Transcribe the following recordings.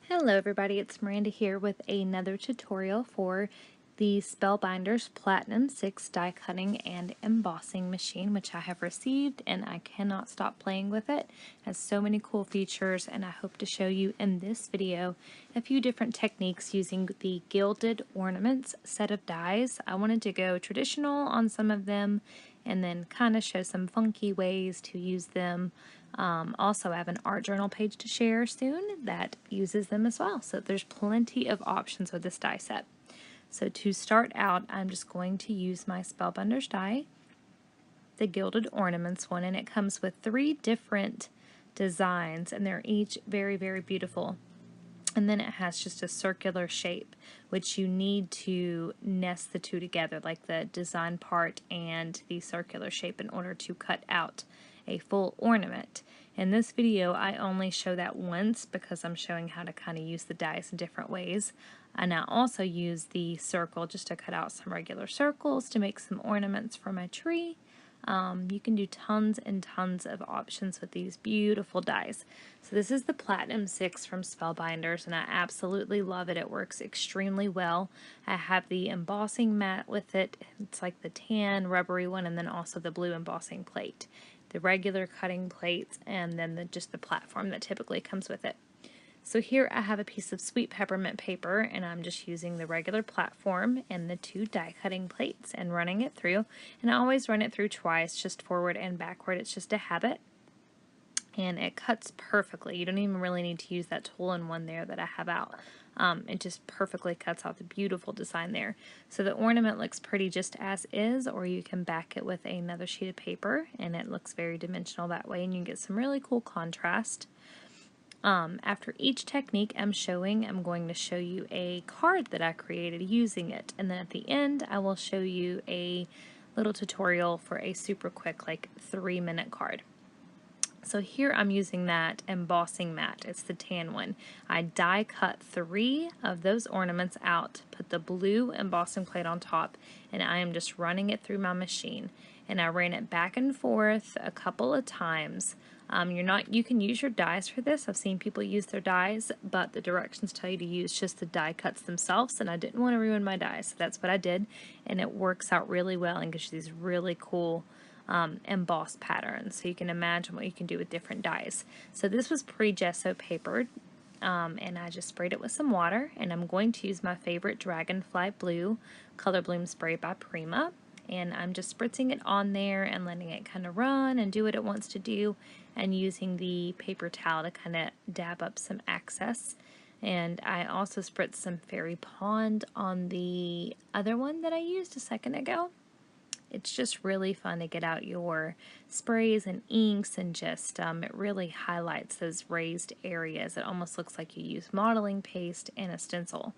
Hello everybody, it's Miranda here with another tutorial for the Spellbinders Platinum 6 die cutting and embossing machine, which I have received and I cannot stop playing with it. It has so many cool features, and I hope to show you in this video a few different techniques using the Gilded Ornaments set of dies. I wanted to go traditional on some of them and then kind of show some funky ways to use them. Also, I have an art journal page to share soon that uses them as well. So there's plenty of options with this die set. So to start out, I'm just going to use my Spellbinders die, the Gilded Ornaments one, and it comes with 3 different designs, and they're each very, very beautiful. And then it has just a circular shape, which you need to nest the two together, like the design part and the circular shape, in order to cut out a full ornament. In this video, I only show that once because I'm showing how to kind of use the dies in different ways. And I also use the circle just to cut out some regular circles to make some ornaments for my tree. You can do tons and tons of options with these beautiful dies. So this is the Platinum 6 from Spellbinders, and I absolutely love it. It works extremely well. I have the embossing mat with it. It's like the tan rubbery one, and then also the blue embossing plate. The regular cutting plates, and then just the platform that typically comes with it. So here I have a piece of sweet peppermint paper, and I'm just using the regular platform and the 2 die cutting plates and running it through. And I always run it through twice, just forward and backward. It's just a habit. And it cuts perfectly. You don't even really need to use that tool in one there that I have out. It just perfectly cuts out the beautiful design there. So the ornament looks pretty just as is, or you can back it with another sheet of paper, and it looks very dimensional that way, and you get some really cool contrast. After each technique I'm going to show you a card that I created using it, and then at the end I will show you a little tutorial for a super quick, like 3-minute card. So here I'm using that embossing mat. It's the tan one. I die cut 3 of those ornaments out, put the blue embossing plate on top, and I am just running it through my machine. And I ran it back and forth a couple of times. You can use your dies for this. I've seen people use their dies, but the directions tell you to use just the die cuts themselves, and I didn't want to ruin my dies, so that's what I did. And it works out really well and gives you these really cool embossed patterns, so you can imagine what you can do with different dies. So this was pre-gesso papered, and I just sprayed it with some water, and I'm going to use my favorite Dragonfly Blue Color Bloom Spray by Prima, and I'm just spritzing it on there and letting it kind of run and do what it wants to do, and using the paper towel to kind of dab up some excess. And I also spritzed some Fairy Pond on the other one that I used a second ago. It's just really fun to get out your sprays and inks, and just it really highlights those raised areas. It almost looks like you use modeling paste and a stencil.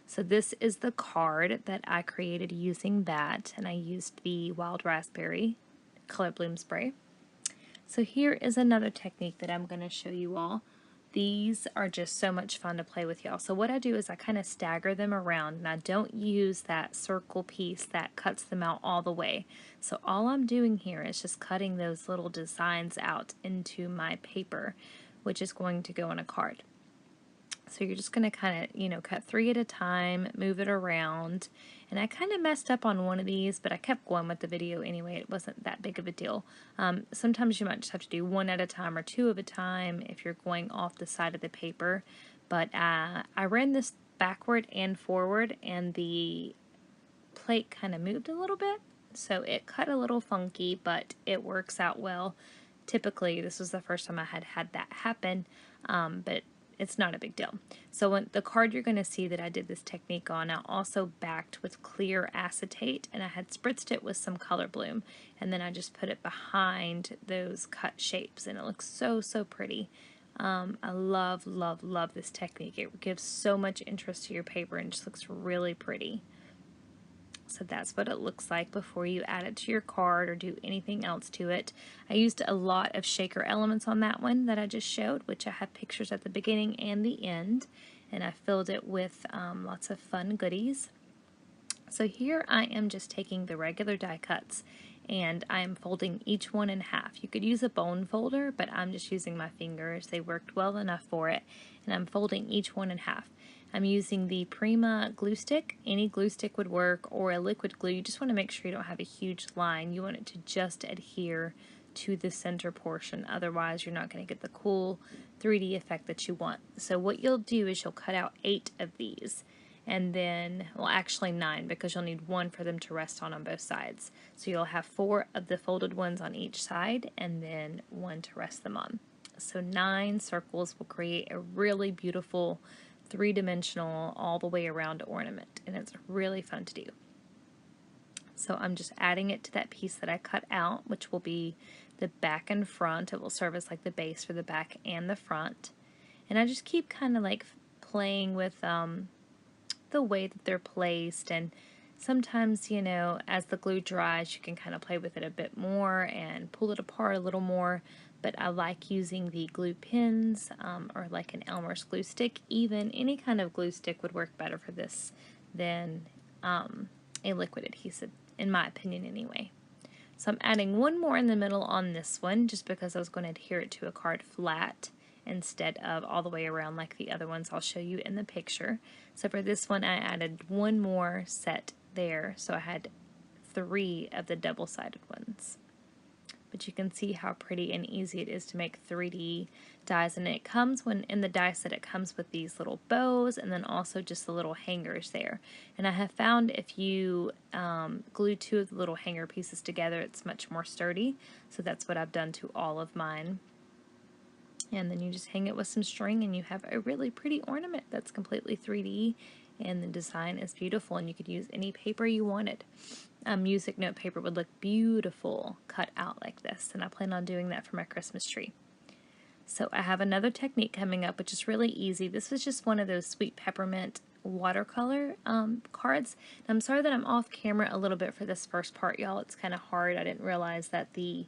So this is the card that I created using that, and I used the Wild Raspberry Color Bloom Spray. So here is another technique that I'm going to show you all. These are just so much fun to play with, y'all. So what I do is I kind of stagger them around, and I don't use that circle piece that cuts them out all the way. So all I'm doing here is just cutting those little designs out into my paper, which is going to go on a card. So you're just going to kind of, cut 3 at a time, move it around. And I kind of messed up on one of these, but I kept going with the video anyway. It wasn't that big of a deal. Sometimes you might just have to do 1 at a time or 2 at a time if you're going off the side of the paper. But I ran this backward and forward, and the plate kind of moved a little bit. So it cut a little funky, but it works out well. Typically, this was the first time I had that happen, but it's not a big deal. So when the card you're going to see that I did this technique on, I also backed with clear acetate, and I had spritzed it with some color bloom, and then I just put it behind those cut shapes, and it looks so, so pretty. I love, love, love this technique. It gives so much interest to your paper and just looks really pretty. So that's what it looks like before you add it to your card or do anything else to it. I used a lot of shaker elements on that one that I just showed, which I have pictures at the beginning and the end, and I filled it with lots of fun goodies. So here I am just taking the regular die cuts and I'm folding each one in half. You could use a bone folder, but I'm just using my fingers. They worked well enough for it, and I'm folding each one in half. I'm using the Prima glue stick. Any glue stick would work, or a liquid glue. You just want to make sure you don't have a huge line. You want it to just adhere to the center portion. Otherwise, you're not going to get the cool 3D effect that you want. So what you'll do is you'll cut out 8 of these. And then, well, actually 9, because you'll need 1 for them to rest on both sides. So you'll have 4 of the folded ones on each side, and then 1 to rest them on. So 9 circles will create a really beautiful 3-dimensional all the way around ornament, and it's really fun to do. So I'm just adding it to that piece that I cut out, which will be the back and front. It will serve as like the base for the back and the front. And I just keep kind of like playing with the way that they're placed, and sometimes, you know, as the glue dries, you can kind of play with it a bit more and pull it apart a little more. But I like using the glue pins or like an Elmer's glue stick. Even any kind of glue stick would work better for this than a liquid adhesive, in my opinion anyway. So I'm adding 1 more in the middle on this one, just because I was going to adhere it to a card flat instead of all the way around like the other ones I'll show you in the picture. So for this one, I added 1 more set there, so I had 3 of the double-sided ones. But you can see how pretty and easy it is to make 3D dies, and it comes in the die set, it comes with these little bows and then also just the little hangers there. And I have found if you glue 2 of the little hanger pieces together, it's much more sturdy. So that's what I've done to all of mine. And then you just hang it with some string, and you have a really pretty ornament that's completely 3D, and the design is beautiful, and you could use any paper you wanted. Music note paper would look beautiful cut out like this, and I plan on doing that for my Christmas tree. So I have another technique coming up, which is really easy. This was just one of those sweet peppermint watercolor cards. And I'm sorry that I'm off camera a little bit for this first part, y'all. It's kind of hard. I didn't realize that the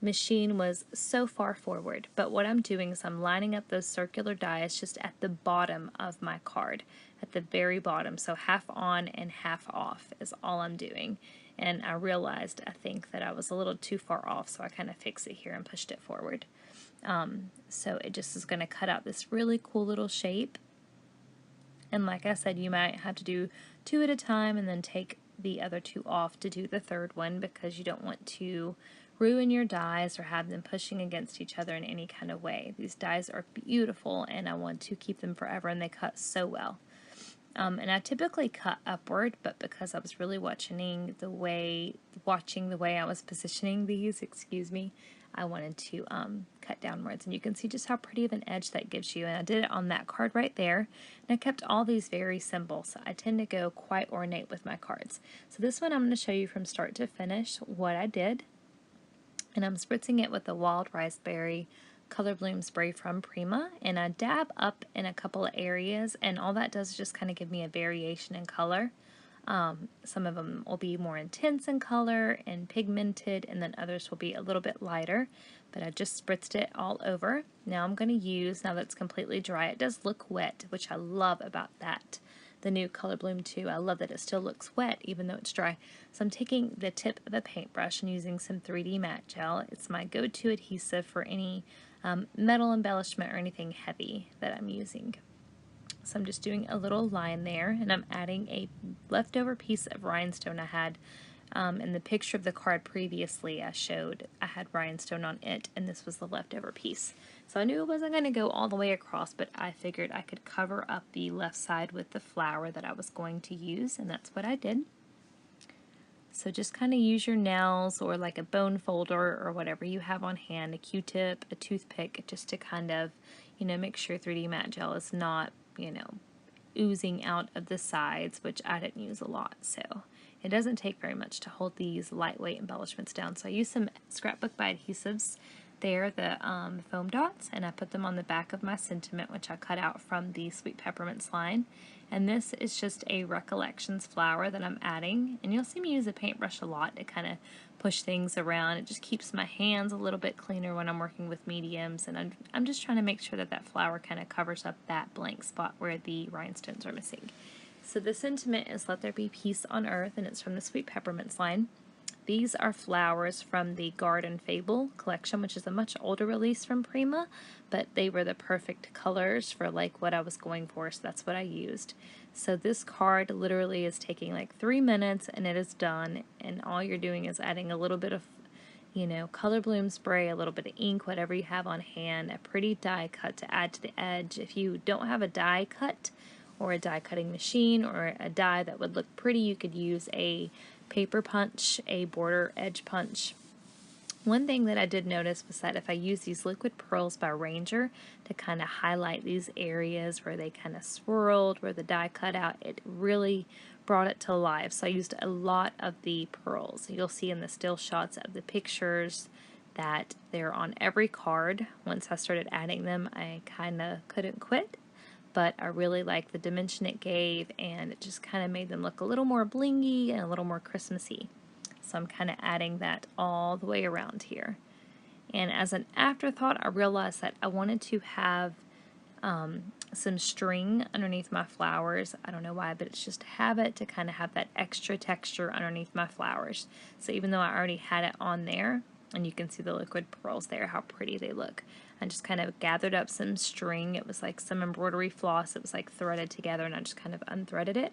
machine was so far forward, but what I'm doing is I'm lining up those circular dies just at the bottom of my card, at the very bottom. So half on and half off is all I'm doing. And I realized, I think, that I was a little too far off, so I kind of fixed it here and pushed it forward. So it just is going to cut out this really cool little shape. And like I said, you might have to do 2 at a time and then take the other 2 off to do the third one, because you don't want to ruin your dies or have them pushing against each other in any kind of way. These dies are beautiful, and I want to keep them forever, and they cut so well. And I typically cut upward, but because I was really watching the way I was positioning these, I wanted to cut downwards. And you can see just how pretty of an edge that gives you. And I did it on that card right there. And I kept all these very simple, so I tend to go quite ornate with my cards. So this one I'm going to show you from start to finish what I did. And I'm spritzing it with the Wild Raspberry Color Bloom spray from Prima, and I dab up in a couple of areas, and all that does is just kind of give me a variation in color. Some of them will be more intense in color and pigmented, and then others will be a little bit lighter, but I just spritzed it all over. Now I'm going to use, now that it's completely dry, it does look wet, which I love about that. The new Color Bloom 2, I love that it still looks wet even though it's dry. So I'm taking the tip of a paintbrush and using some 3D matte gel. It's my go-to adhesive for any metal embellishment or anything heavy that I'm using. So I'm just doing a little line there, and I'm adding a leftover piece of rhinestone I had in the picture of the card previously. I had rhinestone on it, and this was the leftover piece. So I knew it wasn't going to go all the way across, but I figured I could cover up the left side with the flower that I was going to use, and that's what I did. So just kind of use your nails or like a bone folder or whatever you have on hand, a Q-tip, a toothpick, just to kind of, make sure 3D matte gel is not, oozing out of the sides, which I didn't use a lot. So it doesn't take very much to hold these lightweight embellishments down. So I used some Scrapbook by Adhesives there, the foam dots, and I put them on the back of my sentiment, which I cut out from the Sweet Peppermints line. And this is just a Recollections flower that I'm adding, and you'll see me use a paintbrush a lot to kind of push things around. It just keeps my hands a little bit cleaner when I'm working with mediums, and I'm just trying to make sure that that flower kind of covers up that blank spot where the rhinestones are missing. So the sentiment is Let There Be Peace on Earth, and it's from the Sweet Peppermints line. these are flowers from the Garden Fable collection, which is a much older release from Prima, but they were the perfect colors for like what I was going for, so that's what I used. So this card literally is taking like 3 minutes and it is done, and all you're doing is adding a little bit of color bloom spray, a little bit of ink, whatever you have on hand, a pretty die cut to add to the edge. If you don't have a die cut or a die cutting machine or a die that would look pretty, you could use a paper punch, a border edge punch. One thing that I did notice was that if I use these liquid pearls by Ranger to kind of highlight these areas where they kind of swirled, where the die cut out, it really brought it to life. So I used a lot of the pearls. You'll see in the still shots of the pictures that they're on every card. Once I started adding them, I kind of couldn't quit, but I really liked the dimension it gave, and it just kind of made them look a little more blingy and a little more Christmassy. So I'm kind of adding that all the way around here. And as an afterthought, I realized that I wanted to have some string underneath my flowers. I don't know why, but it's just a habit to kind of have that extra texture underneath my flowers. So even though I already had it on there, and you can see the liquid pearls there, how pretty they look, I just kind of gathered up some string. It was like some embroidery floss. It was like threaded together, and I just kind of unthreaded it.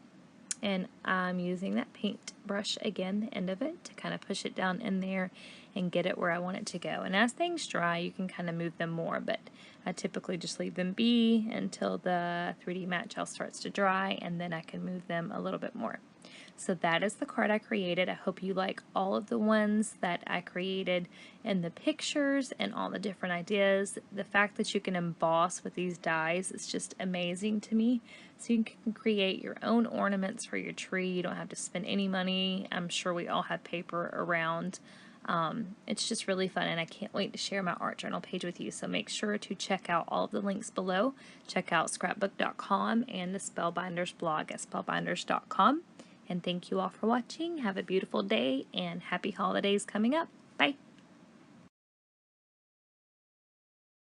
And I'm using that paint brush again, the end of it, to kind of push it down in there and get it where I want it to go. And as things dry, you can kind of move them more, but I typically just leave them be until the 3D matte gel starts to dry, and then I can move them a little bit more. So that is the card I created. I hope you like all of the ones that I created in the pictures and all the different ideas. The fact that you can emboss with these dies is just amazing to me. So you can create your own ornaments for your tree. You don't have to spend any money. I'm sure we all have paper around. It's just really fun, and I can't wait to share my art journal page with you. So make sure to check out all of the links below. Check out scrapbook.com and the Spellbinders blog at spellbinders.com. And thank you all for watching. Have a beautiful day and happy holidays coming up. Bye.